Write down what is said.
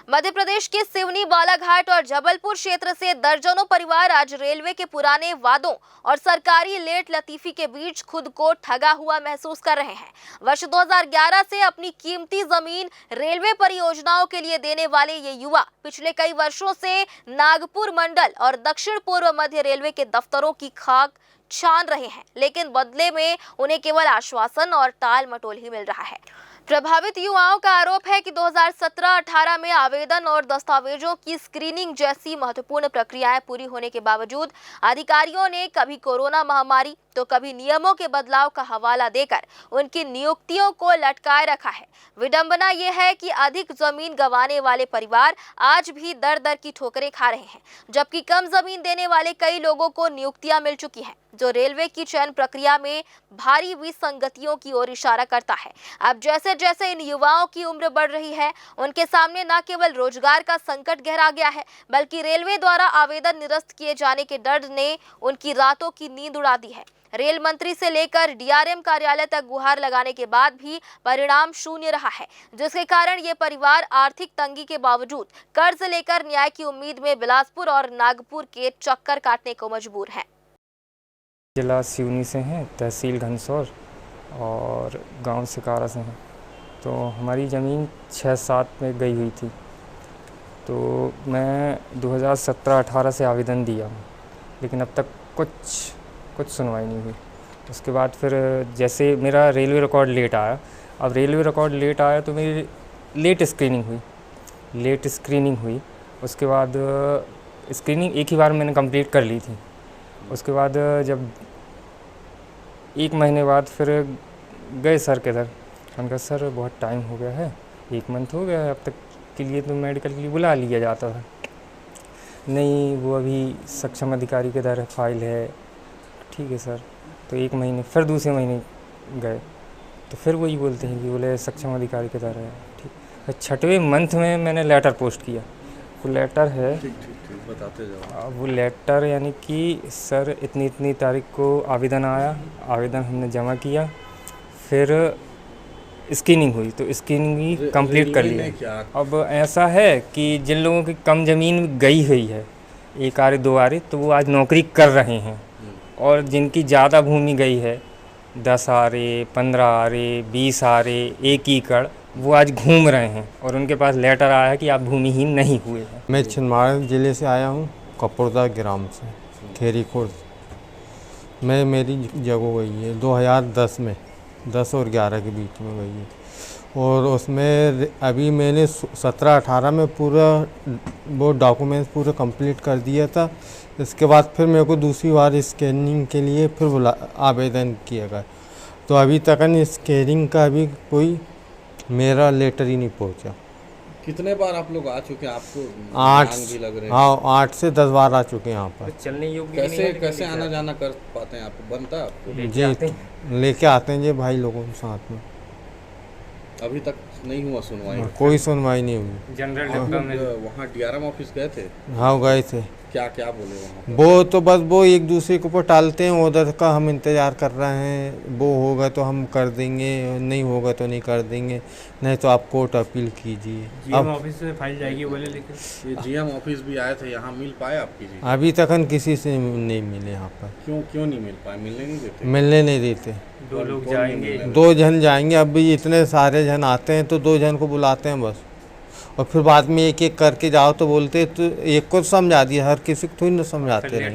मध्य प्रदेश के सिवनी, बालाघाट और जबलपुर क्षेत्र से दर्जनों परिवार आज रेलवे के पुराने वादों और सरकारी लेट लतीफी के बीच खुद को ठगा हुआ महसूस कर रहे हैं। वर्ष 2011 से अपनी कीमती जमीन रेलवे परियोजनाओं के लिए देने वाले ये युवा पिछले कई वर्षों से नागपुर मंडल और दक्षिण पूर्व मध्य रेलवे के दफ्तरों की खाक छान रहे हैं, लेकिन बदले में उन्हें केवल आश्वासन और टाल मटोल ही मिल रहा है। प्रभावित युवाओं का आरोप है कि 2017-18 में आवेदन और दस्तावेजों की स्क्रीनिंग जैसी महत्वपूर्ण प्रक्रियाएं पूरी होने के बावजूद अधिकारियों ने कभी कोरोना महामारी तो कभी नियमों के बदलाव का हवाला देकर उनकी नियुक्तियों को लटकाए रखा है। विडंबना यह है कि अधिक जमीन गंवाने वाले परिवार आज भी दर दर की ठोकरें खा रहे हैं, जबकि कम जमीन देने वाले कई लोगों को नियुक्तियां मिल चुकी हैं, जो रेलवे की चयन प्रक्रिया में भारी विसंगतियों की ओर इशारा करता है। अब जैसे जैसे इन युवाओं की उम्र बढ़ रही है, उनके सामने न केवल रोजगार का संकट गहरा गया है, बल्कि रेलवे द्वारा आवेदन निरस्त किए जाने के डर ने उनकी रातों की नींद उड़ा दी है। रेल मंत्री से लेकर डीआरएम कार्यालय तक गुहार लगाने के बाद भी परिणाम शून्य रहा है, जिसके कारण ये परिवार आर्थिक तंगी के बावजूद कर्ज लेकर न्याय की उम्मीद में बिलासपुर और नागपुर के चक्कर काटने को मजबूर हैं। जिला सिवनी से हैं, तहसील घनसौर और गांव सिकारा से हैं। तो हमारी ज़मीन 6-7 में गई हुई थी, तो मैं 2017-18 से आवेदन दिया, लेकिन अब तक कुछ सुनवाई नहीं हुई। उसके बाद फिर जैसे मेरा रेलवे रिकॉर्ड लेट आया, अब रेलवे रिकॉर्ड लेट आया तो मेरी लेट स्क्रीनिंग हुई। उसके बाद स्क्रीनिंग एक ही बार मैंने कंप्लीट कर ली थी। उसके बाद जब 1 महीने बाद फिर गए सर के इधर, मैंने कहा सर बहुत टाइम हो गया है, 1 मंथ हो गया है, अब तक के लिए तो मेडिकल के लिए बुला लिया जाता था। नहीं, वो अभी सक्षम अधिकारी के इधर फाइल है। ठीक है सर, तो 1 महीने फिर दूसरे महीने गए तो फिर वही बोलते हैं कि बोले सक्षम अधिकारी के इधर है। ठीक, 6वें मंथ में मैंने लेटर पोस्ट किया। वो लेटर है, ठीक, बताते जाओ। वो लेटर यानी कि सर इतनी तारीख को आवेदन आया, आवेदन हमने जमा किया, फिर स्क्रीनिंग हुई तो स्क्रीनिंग भी कंप्लीट कर लिया। अब ऐसा है कि जिन लोगों की कम ज़मीन गई हुई है, 1 आरे 2 आरे, तो वो आज नौकरी कर रहे हैं, और जिनकी ज़्यादा भूमि गई है 10 आरे, 15 आरे, 20 आरे, 1 एकड़, वो आज घूम रहे हैं और उनके पास लेटर आया है कि आप भूमिहीन नहीं हुए हैं। मैं छिंदवाड़ा जिले से आया हूँ, कपूरदा ग्राम से, खेरी खुर्द। मेरी जगह गई है 2010 में, 10 और 11 के बीच में गई है, और उसमें अभी मैंने 17-18 में पूरा वो डॉक्यूमेंट्स पूरा कंप्लीट कर दिया था। इसके बाद फिर मेरे को दूसरी बार स्कैनिंग के लिए फिर आवेदन किया गया, तो अभी तक स्कैनिंग का भी कोई मेरा लेटर ही नहीं पहुंचा। कितने बार आप लोग आ चुके हैं? आपको 8 भी लग रहे हैं? हाँ, 8 से 10 बार आ चुके हैं यहाँ पर। चलने योग्य कैसे आना जाना कर पाते हैं? आपको बनता है आपको? जी, लेके आते हैं जी भाई लोगों के साथ में। अभी तक नहीं हुआ सुनवाई? कोई सुनवाई नहीं हुई। जनरल डिब्बा में वहाँ डीआरएम ऑफिस गए थे? हाँ, गए थे। क्या बोले वहाँ? वो तो बस वो एक दूसरे के ऊपर टालते हैं, उधर का हम इंतज़ार कर रहे हैं, वो होगा तो हम कर देंगे, नहीं होगा तो नहीं कर देंगे, नहीं तो आप कोर्ट अपील कीजिए। जीएम ऑफिस से फाइल जाएगी बोले, लेकिन ये जीएम ऑफिस भी आए थे, यहाँ मिल पाए आपकी जी? अभी तक किसी से नहीं मिले यहाँ पर। क्यों नहीं मिल पाए? मिलने नहीं देते? मिलने नहीं देते। 2 लोग जाएंगे, 2 जन जाएंगे। अब भी इतने सारे जन आते हैं तो 2 जन को बुलाते हैं बस, और फिर बाद में एक करके जाओ तो बोलते तो एक को समझा दिया, हर किसी को थोड़ी ना समझाते रहेंगे।